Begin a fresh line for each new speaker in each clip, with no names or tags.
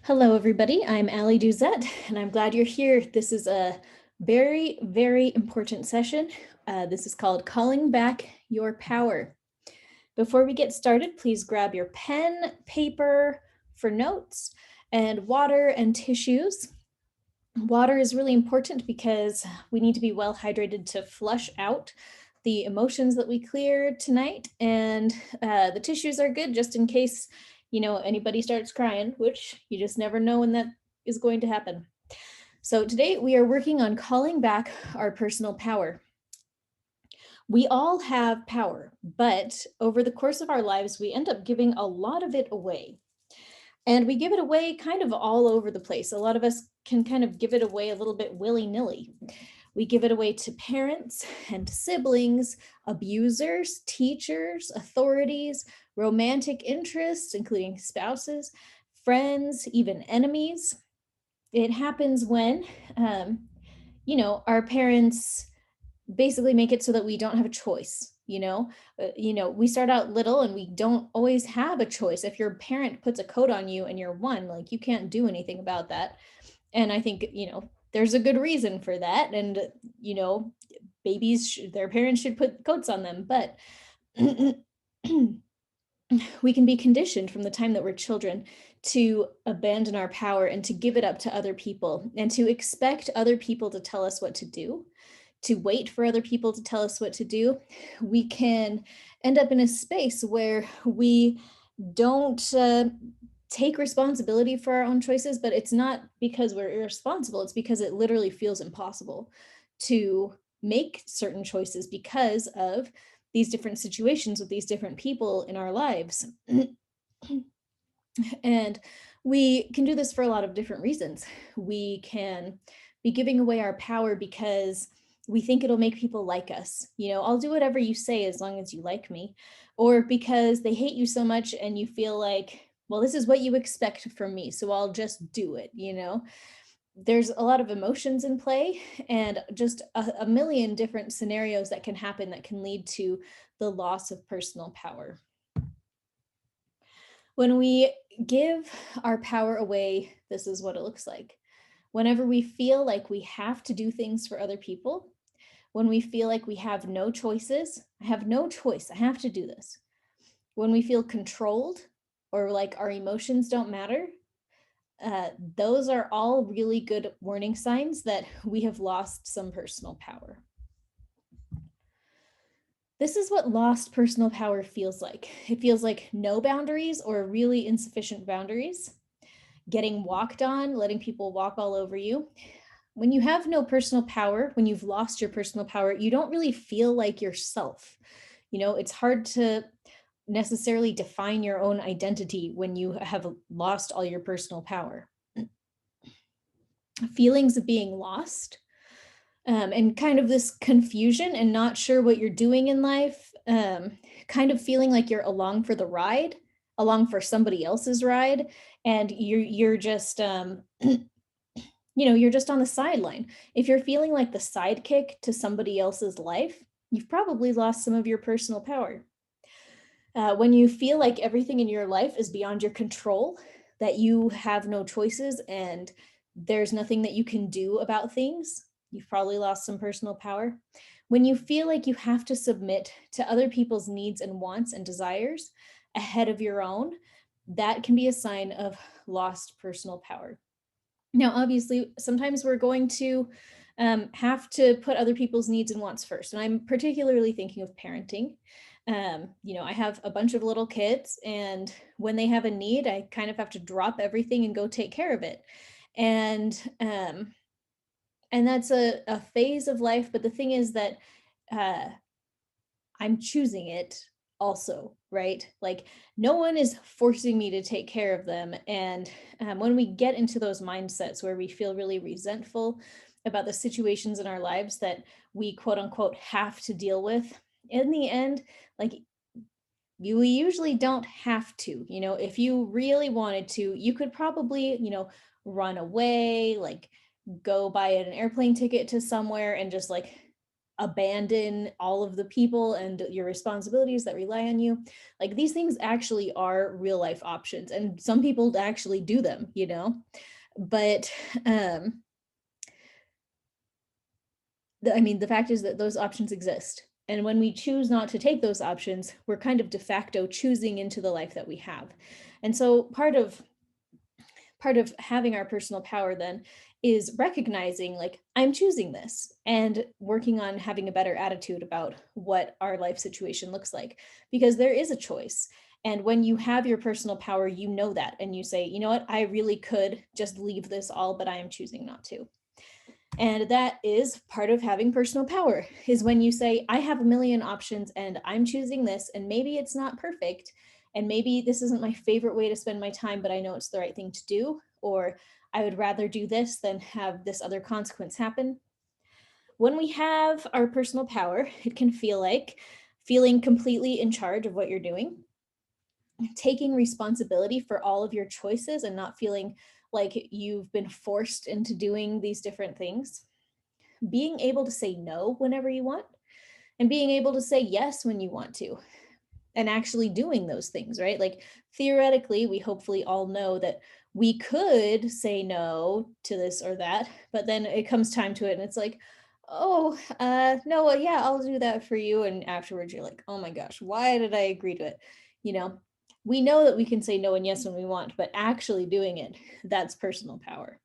Hello, everybody. I'm Allie Duzett, and I'm glad you're here. This is a very, very important session. This is called Calling Back Your Power. Before we get started, please grab your pen, paper for notes, and water and tissues. Water is really important because we need to be well hydrated to flush out the emotions that we cleared tonight. And the tissues are good just in case, anybody starts crying, which you just never know when that is going to happen. So today we are working on calling back our personal power. We all have power, but over the course of our lives, we end up giving a lot of it away. And we give it away kind of all over the place. A lot of us can kind of give it away a little bit willy-nilly. We give it away to parents and siblings, abusers, teachers, authorities, romantic interests, including spouses, friends, even enemies. It happens when, our parents basically make it so that we don't have a choice. We start out little and we don't always have a choice. If your parent puts a coat on you and you're one, like, you can't do anything about that. And I think, there's a good reason for that. And, babies, their parents should put coats on them. But we can be conditioned from the time that we're children to abandon our power and to give it up to other people and to expect other people to tell us what to do, to wait for other people to tell us what to do. We can end up in a space where we don't take responsibility for our own choices, but it's not because we're irresponsible. It's because it literally feels impossible to make certain choices because of these different situations with these different people in our lives. And we can do this for a lot of different reasons. We can be giving away our power because we think it'll make people like us. I'll do whatever you say as long as you like me. Or because they hate you so much and you feel like, well, this is what you expect from me, so I'll just do it. There's a lot of emotions in play and just a million different scenarios that can happen that can lead to the loss of personal power. When we give our power away, this is what it looks like. Whenever we feel like we have to do things for other people, when we feel like we have no choices, I have no choice, I have to do this. When we feel controlled or like our emotions don't matter, those are all really good warning signs that we have lost some personal power. This is what lost personal power feels like. It feels like no boundaries or really insufficient boundaries, getting walked on, letting people walk all over you. When you have no personal power, when you've lost your personal power, you don't really feel like yourself. It's hard to necessarily define your own identity when you have lost all your personal power. Feelings of being lost, and kind of this confusion and not sure what you're doing in life, kind of feeling like you're along for the ride, along for somebody else's ride, and you're just you're just on the sideline. If you're feeling like the sidekick to somebody else's life, you've probably lost some of your personal power. When you feel like everything in your life is beyond your control, that you have no choices and there's nothing that you can do about things, you've probably lost some personal power. When you feel like you have to submit to other people's needs and wants and desires ahead of your own, that can be a sign of lost personal power. Now, obviously, sometimes we're going to have to put other people's needs and wants first. And I'm particularly thinking of parenting. I have a bunch of little kids, and when they have a need, I kind of have to drop everything and go take care of it. And that's a phase of life. But the thing is that I'm choosing it also, right? Like, no one is forcing me to take care of them. And when we get into those mindsets where we feel really resentful about the situations in our lives that we quote unquote have to deal with, in the end, like, we usually don't have to. If you really wanted to, you could probably, run away, like go buy an airplane ticket to somewhere and just like abandon all of the people and your responsibilities that rely on you. Like these things actually are real life options, and some people actually do them, you know. But I mean, the fact is that those options exist. And when we choose not to take those options, we're kind of de facto choosing into the life that we have. And so part of having our personal power then is recognizing like I'm choosing this and working on having a better attitude about what our life situation looks like, because there is a choice. And when you have your personal power, you know that, and you say, you know what, I really could just leave this all, but I am choosing not to. And that is part of having personal power, is when you say, I have a million options and I'm choosing this, and maybe it's not perfect. And maybe this isn't my favorite way to spend my time, but I know it's the right thing to do. Or I would rather do this than have this other consequence happen. When we have our personal power, it can feel like feeling completely in charge of what you're doing, taking responsibility for all of your choices and not feeling like you've been forced into doing these different things, being able to say no whenever you want, and being able to say yes when you want to, and actually doing those things, right? Like theoretically, we hopefully all know that we could say no to this or that, but then it comes time to it and it's like, oh, no, well, yeah, I'll do that for you. And afterwards you're like, oh my gosh, why did I agree to it? You know, we know that we can say no and yes when we want, but actually doing it, that's personal power.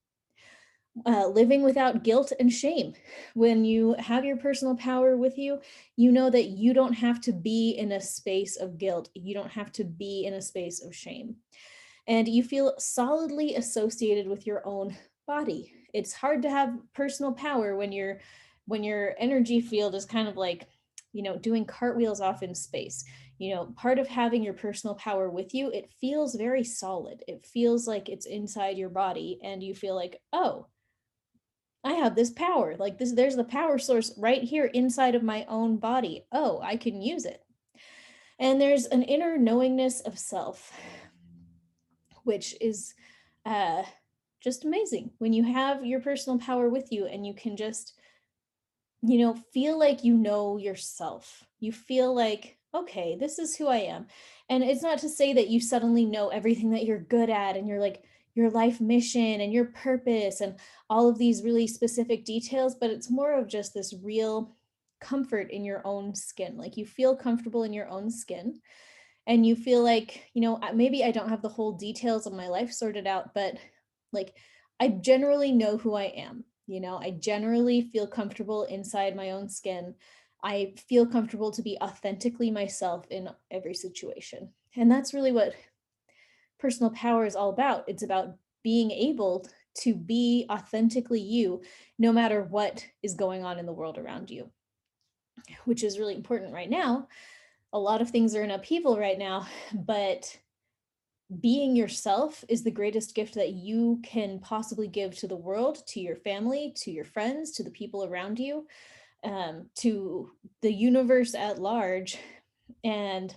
Living without guilt and shame. When you have your personal power with you, you know that you don't have to be in a space of guilt. You don't have to be in a space of shame. And you feel solidly associated with your own body. It's hard to have personal power when your energy field is kind of like, you know, doing cartwheels off in space. You know, part of having your personal power with you, it feels very solid. It feels like it's inside your body, and you feel like, oh, I have this power. Like this, there's the power source right here inside of my own body. Oh, I can use it. And there's an inner knowingness of self, which is uh, just amazing when you have your personal power with you and you can just, you know, feel like you know yourself. You feel like, okay, this is who I am. And it's not to say that you suddenly know everything that you're good at and you're like your life mission and your purpose and all of these really specific details, but it's more of just this real comfort in your own skin. Like you feel comfortable in your own skin and you feel like, you know, maybe I don't have the whole details of my life sorted out, but like I generally know who I am. You know, I generally feel comfortable inside my own skin. I feel comfortable to be authentically myself in every situation. And that's really what personal power is all about. It's about being able to be authentically you, no matter what is going on in the world around you, which is really important right now. A lot of things are in upheaval right now, but being yourself is the greatest gift that you can possibly give to the world, to your family, to your friends, to the people around you, to the universe at large. And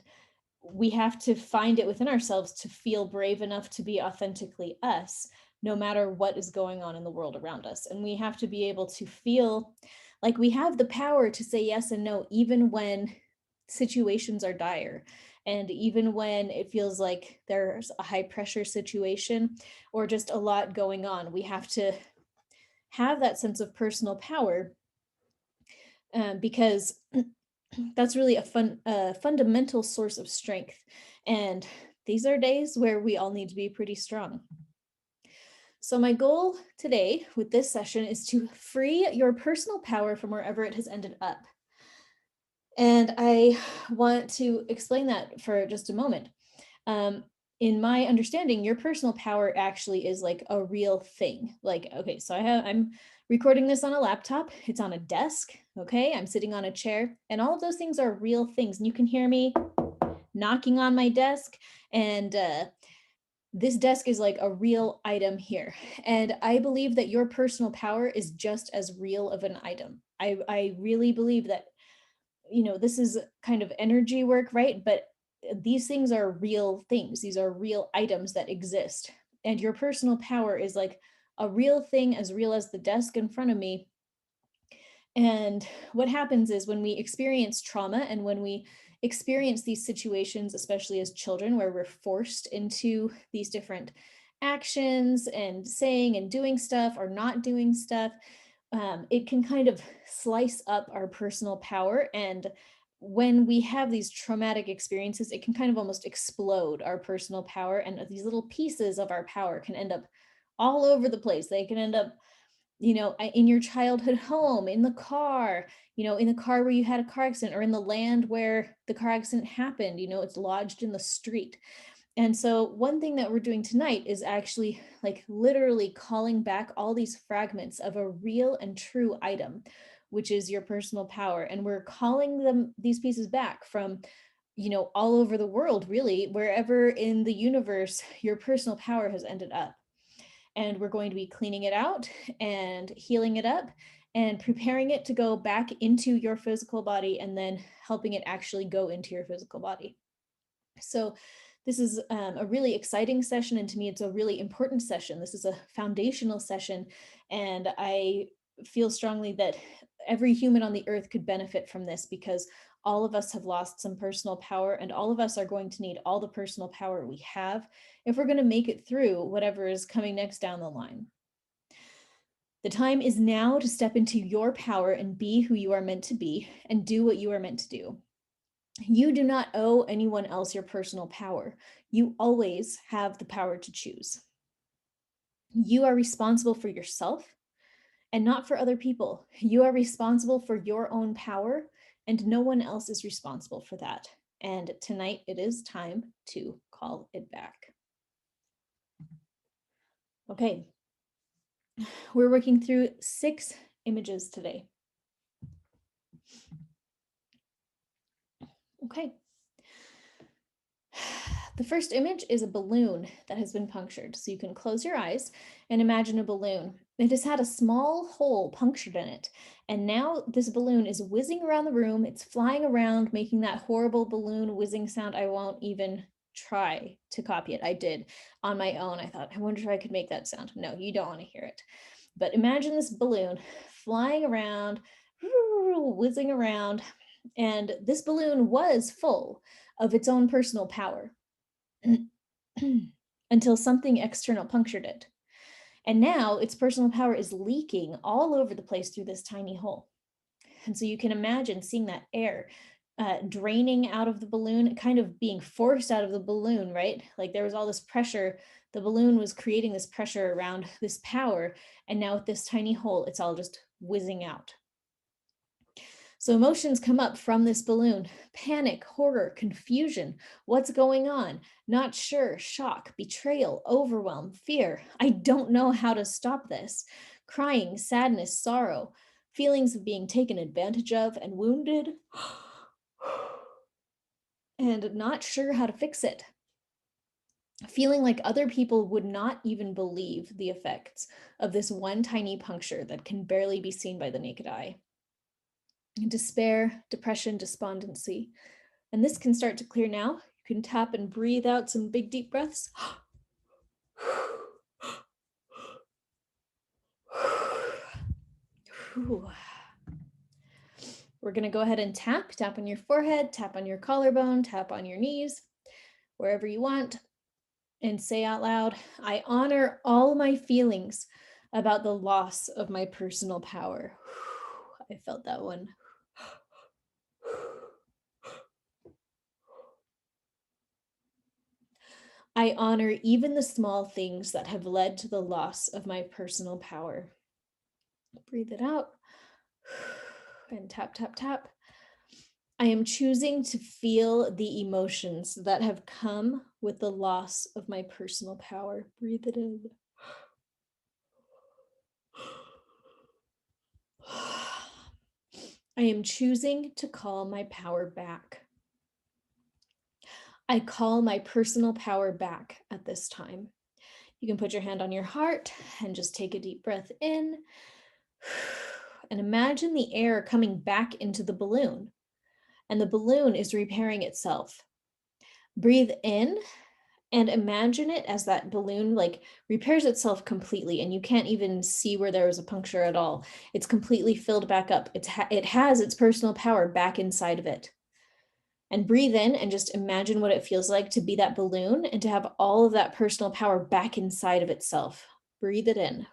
we have to find it within ourselves to feel brave enough to be authentically us, no matter what is going on in the world around us. And we have to be able to feel like we have the power to say yes and no, even when situations are dire. And even when it feels like there's a high pressure situation or just a lot going on, we have to have that sense of personal power, because that's really a fundamental source of strength. And these are days where we all need to be pretty strong. So my goal today with this session is to free your personal power from wherever it has ended up. And I want to explain that for just a moment. In my understanding, your personal power actually is like a real thing. Like, okay, so I'm recording this on a laptop. It's on a desk. Okay, I'm sitting on a chair, and all of those things are real things. And you can hear me knocking on my desk, and this desk is like a real item here. And I believe that your personal power is just as real of an item. I really believe that, you know, this is kind of energy work, right? But these things are real things. These are real items that exist. And your personal power is like a real thing, as real as the desk in front of me. And what happens is when we experience trauma and when we experience these situations, especially as children, where we're forced into these different actions and saying and doing stuff or not doing stuff, it can kind of slice up our personal power. And when we have these traumatic experiences, it can kind of almost explode our personal power. And these little pieces of our power can end up all over the place. They can end up, in your childhood home, in the car, in the car where you had a car accident, or in the land where the car accident happened, it's lodged in the street. And so one thing that we're doing tonight is actually like literally calling back all these fragments of a real and true item, which is your personal power. And we're calling them these pieces back from, all over the world, really, wherever in the universe your personal power has ended up. And we're going to be cleaning it out and healing it up and preparing it to go back into your physical body and then helping it actually go into your physical body. So this is a really exciting session, and to me, it's a really important session. This is a foundational session, and I feel strongly that every human on the earth could benefit from this because all of us have lost some personal power, and all of us are going to need all the personal power we have if we're going to make it through whatever is coming next down the line. The time is now to step into your power and be who you are meant to be and do what you are meant to do. You do not owe anyone else your personal power. You always have the power to choose. You are responsible for yourself and not for other people. You are responsible for your own power, and no one else is responsible for that. And tonight it is time to call it back. Okay, we're working through 6 images today. Okay. The first image is a balloon that has been punctured. So you can close your eyes and imagine a balloon. It has had a small hole punctured in it. And now this balloon is whizzing around the room. It's flying around, making that horrible balloon whizzing sound. I won't even try to copy it. I did on my own. I thought, I wonder if I could make that sound. No, you don't want to hear it. But imagine this balloon flying around, whizzing around. And this balloon was full of its own personal power until something external punctured it. And now its personal power is leaking all over the place through this tiny hole. And so you can imagine seeing that air draining out of the balloon, kind of being forced out of the balloon, right? Like there was all this pressure. The balloon was creating this pressure around this power. And now with this tiny hole, it's all just whizzing out. So emotions come up from this balloon: panic, horror, confusion. What's going on? Not sure, shock, betrayal, overwhelm, fear. I don't know how to stop this. Crying, sadness, sorrow, feelings of being taken advantage of and wounded, and not sure how to fix it. Feeling like other people would not even believe the effects of this one tiny puncture that can barely be seen by the naked eye. Despair, depression, despondency. And this can start to clear now. You can tap and breathe out some big deep breaths. We're going to go ahead and tap on your forehead, tap on your collarbone, tap on your knees, wherever you want, and say out loud, I honor all my feelings about the loss of my personal power. I felt that one. I honor even the small things that have led to the loss of my personal power. Breathe it out and tap, tap, tap. I am choosing to feel the emotions that have come with the loss of my personal power. Breathe it in. I am choosing to call my power back. I call my personal power back at this time. You can put your hand on your heart and just take a deep breath in. And imagine the air coming back into the balloon, and the balloon is repairing itself. Breathe in And imagine it as that balloon like repairs itself completely, and you can't even see where there was a puncture at all. It's completely filled back up. It has its personal power back inside of it. And breathe in and just imagine what it feels like to be that balloon and to have all of that personal power back inside of itself. Breathe it in.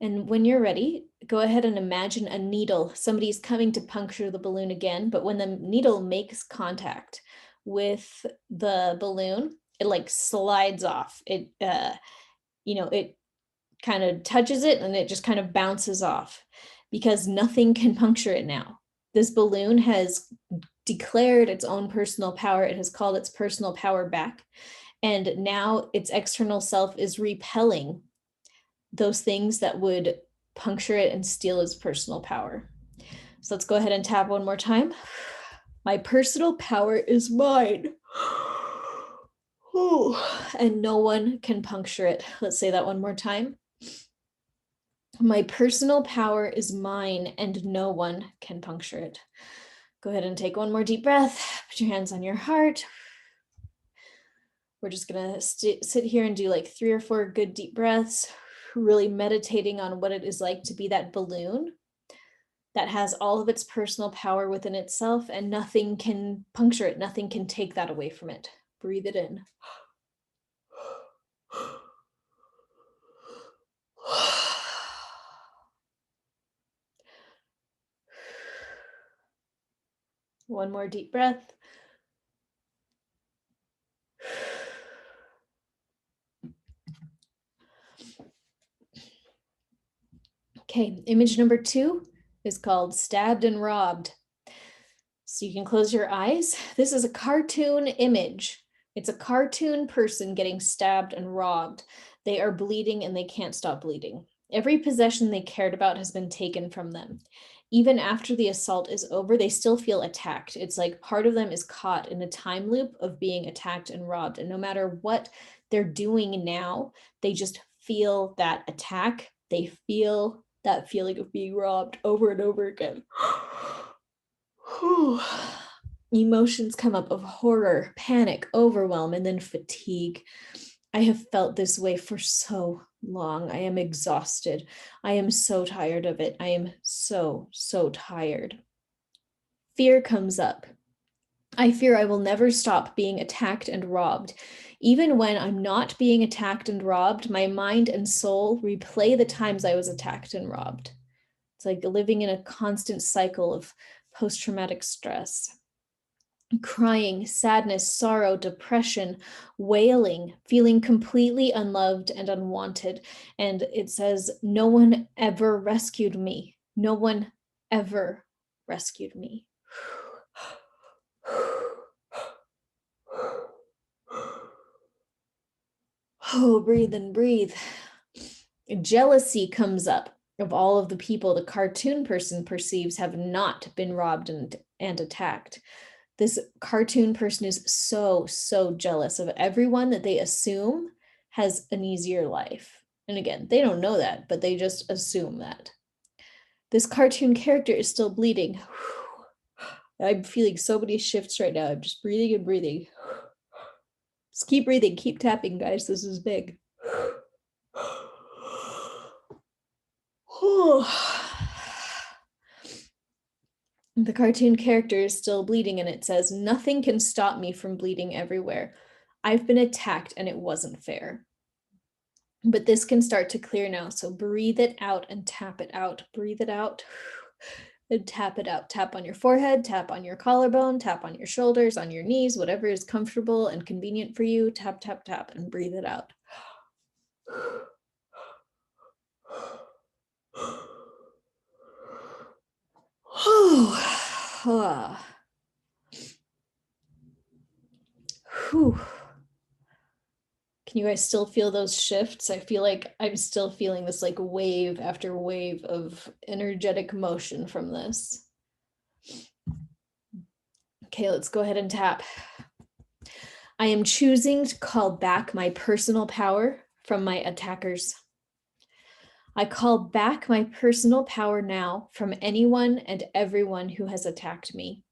And when you're ready, go ahead and imagine a needle. Somebody's coming to puncture the balloon again, but when the needle makes contact with the balloon, it like slides off. It it kind of touches it and it just kind of bounces off because nothing can puncture it now. This balloon has declared its own personal power. It has called its personal power back. And now its external self is repelling those things that would puncture it and steal its personal power. So let's go ahead and tap one more time. My personal power is mine. And no one can puncture it. Let's say that one more time. My personal power is mine and no one can puncture it. Go ahead and take one more deep breath. Put your hands on your heart. We're just gonna sit here and do like 3 or 4 good deep breaths, really meditating on what it is like to be that balloon that has all of its personal power within itself and nothing can puncture it. Nothing can take that away from it. Breathe it in. One more deep breath. Okay, image number 2 is called Stabbed and Robbed. So you can close your eyes. This is a cartoon image. It's a cartoon person getting stabbed and robbed. They are bleeding and they can't stop bleeding. Every possession they cared about has been taken from them. Even after the assault is over, they still feel attacked. It's like part of them is caught in a time loop of being attacked and robbed. And no matter what they're doing now, they just feel that attack. They feel that feeling of being robbed over and over again. Emotions come up of horror, panic, overwhelm, and then fatigue. I have felt this way for so long. I am exhausted. I am so tired of it. I am so tired. Fear comes up. I fear I will never stop being attacked and robbed. Even when I'm not being attacked and robbed, my mind and soul replay the times I was attacked and robbed. It's like living in a constant cycle of post-traumatic stress. Crying, sadness, sorrow, depression, wailing, feeling completely unloved and unwanted. And it says, no one ever rescued me. No one ever rescued me. Oh, breathe and breathe. Jealousy comes up of all of the people the cartoon person perceives have not been robbed and attacked. This cartoon person is so jealous of everyone that they assume has an easier life. And again, they don't know that, but they just assume that. This cartoon character is still bleeding. I'm feeling so many shifts right now. I'm just breathing and breathing. Just keep breathing, keep tapping, guys. This is big. The cartoon character is still bleeding and it says, nothing can stop me from bleeding everywhere. I've been attacked and it wasn't fair. But this can start to clear now. So breathe it out and tap it out. Breathe it out and tap it out. Tap on your forehead, tap on your collarbone, tap on your shoulders, on your knees, whatever is comfortable and convenient for you. Tap, tap, tap, and breathe it out. Can you guys still feel those shifts? I feel like I'm still feeling this like wave after wave of energetic motion from this. Okay, let's go ahead and tap. I am choosing to call back my personal power from my attackers. I call back my personal power now from anyone and everyone who has attacked me.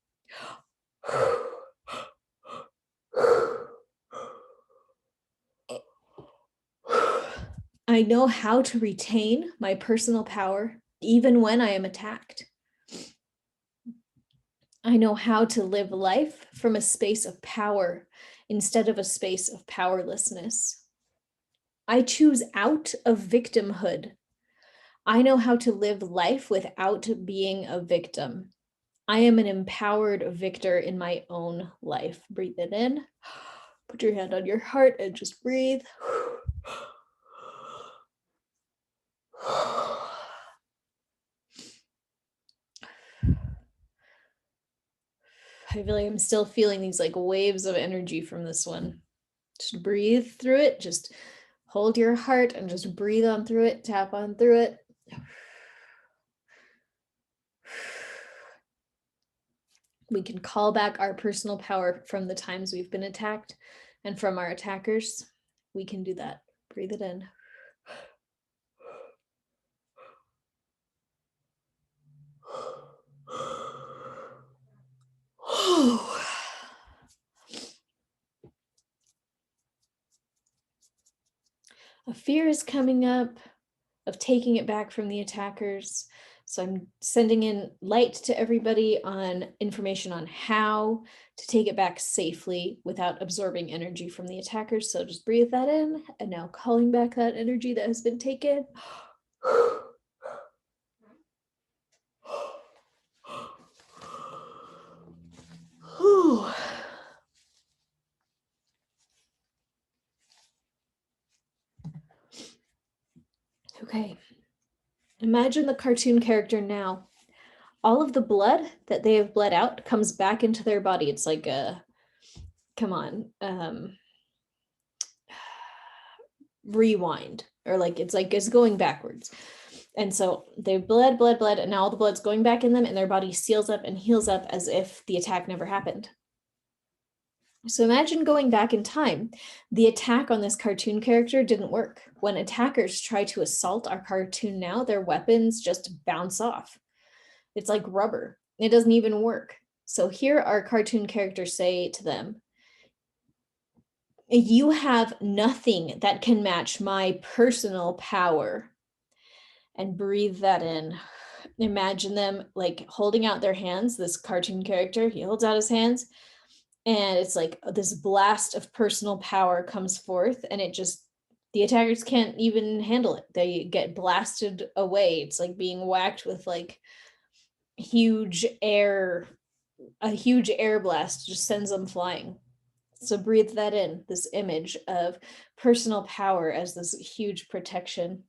I know how to retain my personal power even when I am attacked. I know how to live life from a space of power instead of a space of powerlessness. I choose out of victimhood. I know how to live life without being a victim. I am an empowered victor in my own life. Breathe it in. Put your hand on your heart and just breathe. I feel like I'm still feeling these like waves of energy from this one. Just breathe through it. Just hold your heart and just breathe on through it. Tap on through it. We can call back our personal power from the times we've been attacked and from our attackers. We can do that. Breathe it in. A fear is coming up of taking it back from the attackers. So I'm sending in light to everybody on information on how to take it back safely without absorbing energy from the attackers. So just breathe that in and now calling back that energy that has been taken. Okay. Imagine the cartoon character now. All of the blood that they have bled out comes back into their body. It's like a, come on, rewind, or like it's going backwards. And so they've bled, and now all the blood's going back in them and their body seals up and heals up as if the attack never happened. So imagine going back in time. The attack on this cartoon character didn't work. When attackers try to assault our cartoon now, their weapons just bounce off. It's like rubber. It doesn't even work. So here our cartoon characters say to them, you have nothing that can match my personal power. And breathe that in. Imagine them like holding out their hands. This cartoon character, he holds out his hands and it's like this blast of personal power comes forth and it just, the attackers can't even handle it. They get blasted away. It's like being whacked with like a huge air blast just sends them flying. So breathe that in, this image of personal power as this huge protection.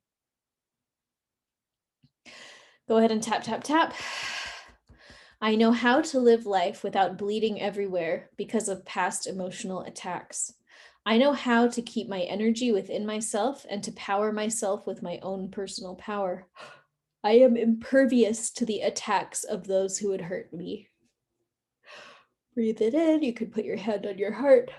Go ahead and tap, tap, tap. I know how to live life without bleeding everywhere because of past emotional attacks. I know how to keep my energy within myself and to power myself with my own personal power. I am impervious to the attacks of those who would hurt me. Breathe it in. You could put your hand on your heart.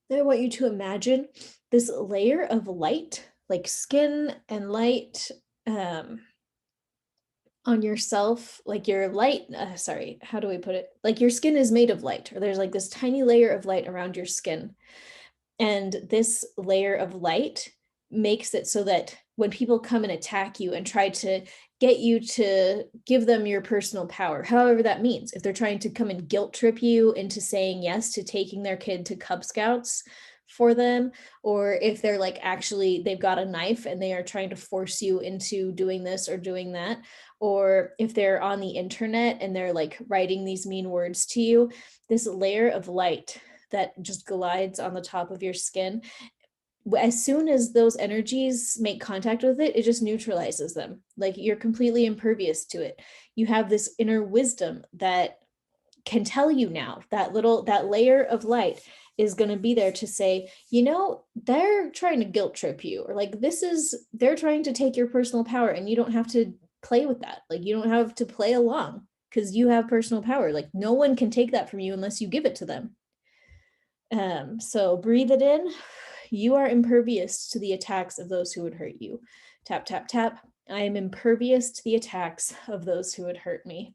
Then I want you to imagine this layer of light, like skin and light, on yourself, like your light, how do we put it? Like your skin is made of light, or there's like this tiny layer of light around your skin. And this layer of light makes it so that when people come and attack you and try to get you to give them your personal power, however that means, if they're trying to come and guilt trip you into saying yes to taking their kid to Cub Scouts for them, or if they're like actually they've got a knife and they are trying to force you into doing this or doing that, or if they're on the internet and they're like writing these mean words to you, this layer of light that just glides on the top of your skin, as soon as those energies make contact with it, it just neutralizes them. Like you're completely impervious to it. You have this inner wisdom that can tell you now, that layer of light is going to be there to say, you know, they're trying to guilt trip you, or like they're trying to take your personal power and you don't have to play with that. Like, you don't have to play along because you have personal power. Like, no one can take that from you unless you give it to them. So breathe it in. You are impervious to the attacks of those who would hurt you. Tap, tap, tap. I am impervious to the attacks of those who would hurt me.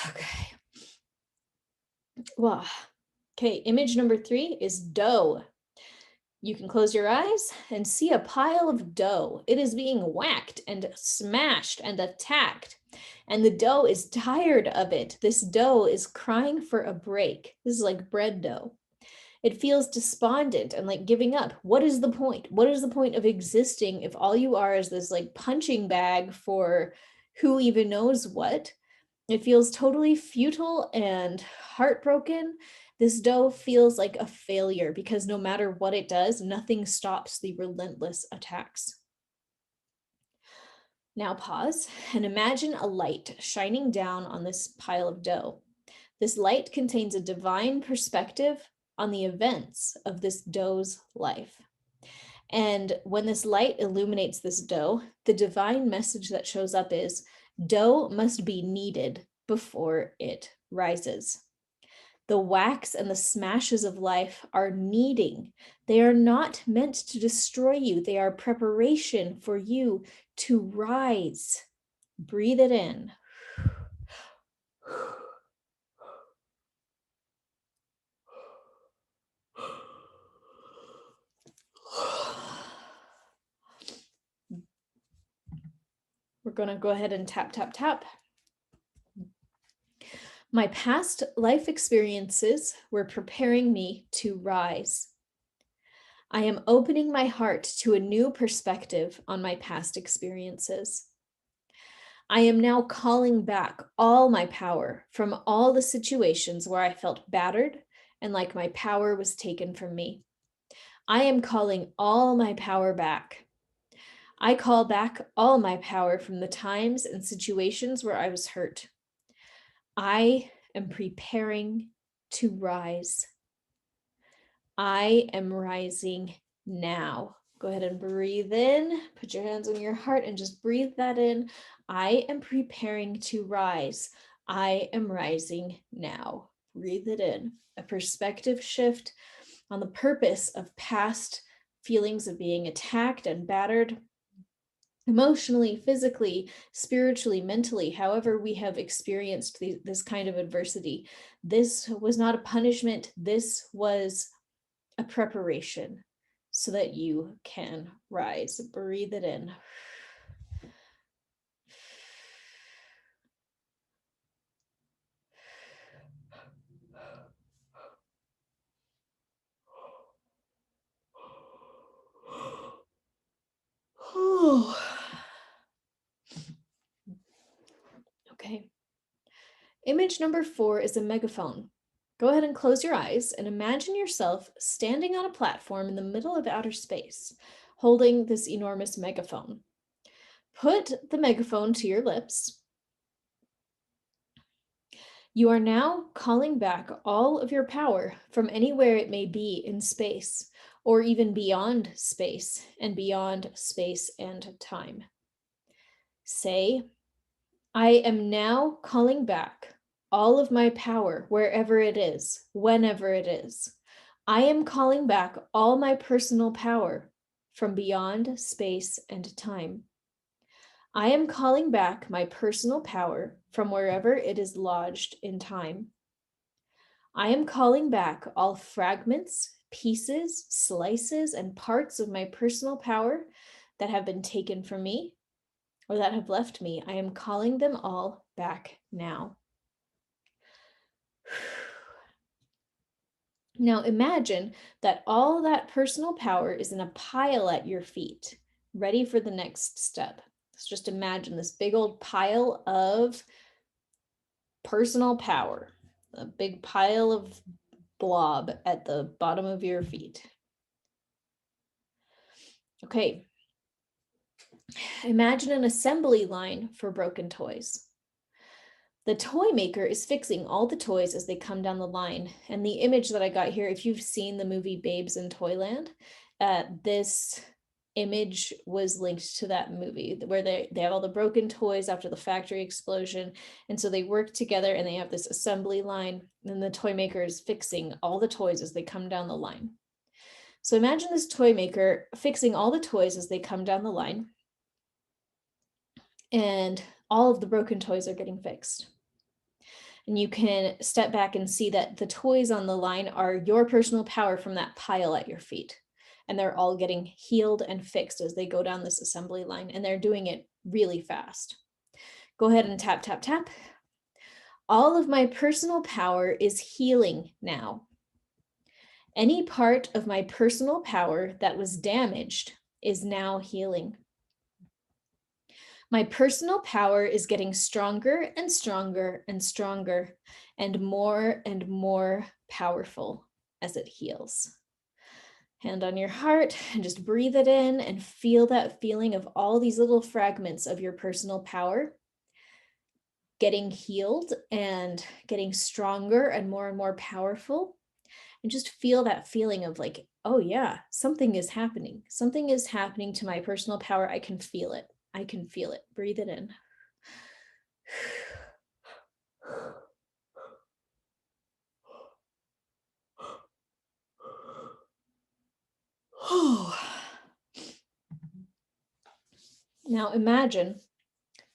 Okay. Wow. Okay, image number 3 is dough. You can close your eyes and see a pile of dough. It is being whacked and smashed and attacked, and the dough is tired of it. This dough is crying for a break. This is like bread dough. It feels despondent and like giving up. What is the point? What is the point of existing if all you are is this like punching bag for who even knows what? It feels totally futile and heartbroken. This dough feels like a failure because no matter what it does, nothing stops the relentless attacks. Now pause and imagine a light shining down on this pile of dough. This light contains a divine perspective on the events of this dough's life. And when this light illuminates this dough, the divine message that shows up is, dough must be kneaded before it rises. The whacks and the smashes of life are kneading. They are not meant to destroy you. They are preparation for you to rise. Breathe it in. We're going to go ahead and tap, tap, tap. My past life experiences were preparing me to rise. I am opening my heart to a new perspective on my past experiences. I am now calling back all my power from all the situations where I felt battered and like my power was taken from me. I am calling all my power back. I call back all my power from the times and situations where I was hurt. I am preparing to rise. I am rising now. Go ahead and breathe in. Put your hands on your heart and just breathe that in. I am preparing to rise. I am rising now. Breathe it in. A perspective shift on the purpose of past feelings of being attacked and battered, emotionally, physically, spiritually, mentally, however we have experienced this kind of adversity. This was not a punishment. This was a preparation so that you can rise. Breathe it in. Okay. Image number 4 is a megaphone. Go ahead and close your eyes and imagine yourself standing on a platform in the middle of outer space, holding this enormous megaphone. Put the megaphone to your lips. You are now calling back all of your power from anywhere it may be in space, or even beyond space and time. Say, I am now calling back all of my power wherever it is, whenever it is. I am calling back all my personal power from beyond space and time. I am calling back my personal power from wherever it is lodged in time. I am calling back all fragments, pieces, slices, and parts of my personal power that have been taken from me or that have left me. I am calling them all back now. Now imagine that all that personal power is in a pile at your feet, ready for the next step. Let's just imagine this big old pile of personal power, a big pile of blob at the bottom of your feet. Okay. Imagine an assembly line for broken toys. The toy maker is fixing all the toys as they come down the line. And the image that I got here, if you've seen the movie Babes in Toyland, this image was linked to that movie where they have all the broken toys after the factory explosion. And so they work together and they have this assembly line, and the toy maker is fixing all the toys as they come down the line. So imagine this toy maker fixing all the toys as they come down the line, and all of the broken toys are getting fixed. And you can step back and see that the toys on the line are your personal power from that pile at your feet. And they're all getting healed and fixed as they go down this assembly line, and they're doing it really fast. Go ahead and tap, tap, tap. All of my personal power is healing now. Any part of my personal power that was damaged is now healing. My personal power is getting stronger and stronger and stronger and more powerful as it heals. Hand on your heart and just breathe it in and feel that feeling of all these little fragments of your personal power getting healed and getting stronger and more powerful. And just feel that feeling of like, oh yeah, something is happening. Something is happening to my personal power. I can feel it. I can feel it. Breathe it in. Now imagine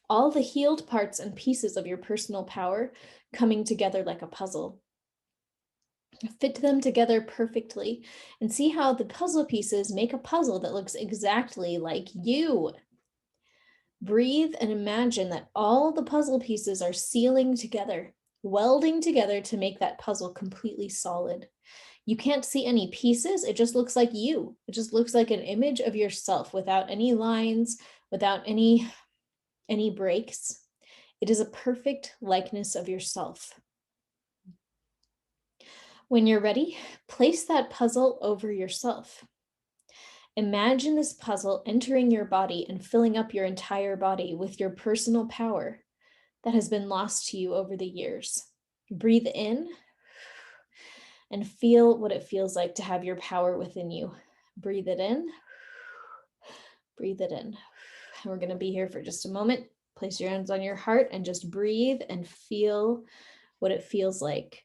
all the healed parts and pieces of your personal power coming together like a puzzle. Fit them together perfectly and see how the puzzle pieces make a puzzle that looks exactly like you. Breathe and imagine that all the puzzle pieces are sealing together, welding together to make that puzzle completely solid. You can't see any pieces. It just looks like you. It just looks like an image of yourself without any lines, without any breaks. It is a perfect likeness of yourself. When you're ready, place that puzzle over yourself. Imagine this puzzle entering your body and filling up your entire body with your personal power that has been lost to you over the years. Breathe in and feel what it feels like to have your power within you. Breathe it in. Breathe it in. And we're going to be here for just a moment. Place your hands on your heart and just breathe and feel what it feels like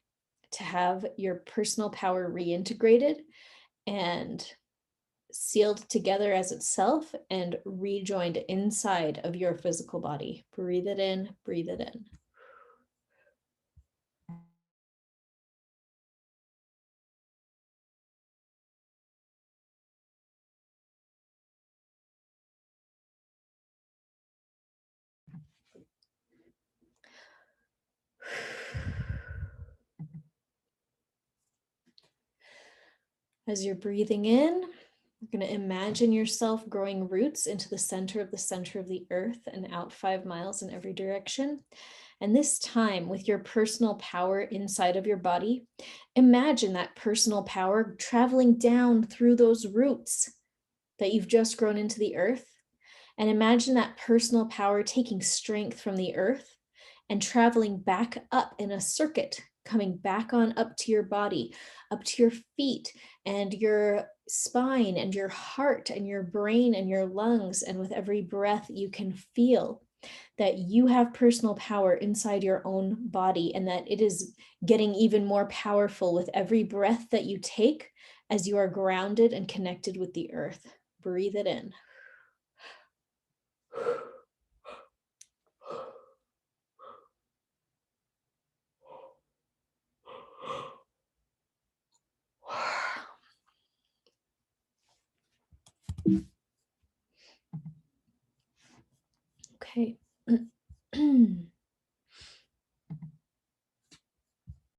to have your personal power reintegrated and sealed together as itself and rejoined inside of your physical body. Breathe it in, breathe it in. As you're breathing in, you're going to imagine yourself growing roots into the center of the earth and out 5 miles in every direction. And this time, with your personal power inside of your body, imagine that personal power traveling down through those roots that you've just grown into the earth. And imagine that personal power taking strength from the earth and traveling back up in a circuit, coming back on up to your body, up to your feet and your spine and your heart and your brain and your lungs. And with every breath, you can feel that you have personal power inside your own body and that it is getting even more powerful with every breath that you take as you are grounded and connected with the earth. Breathe it in. Okay.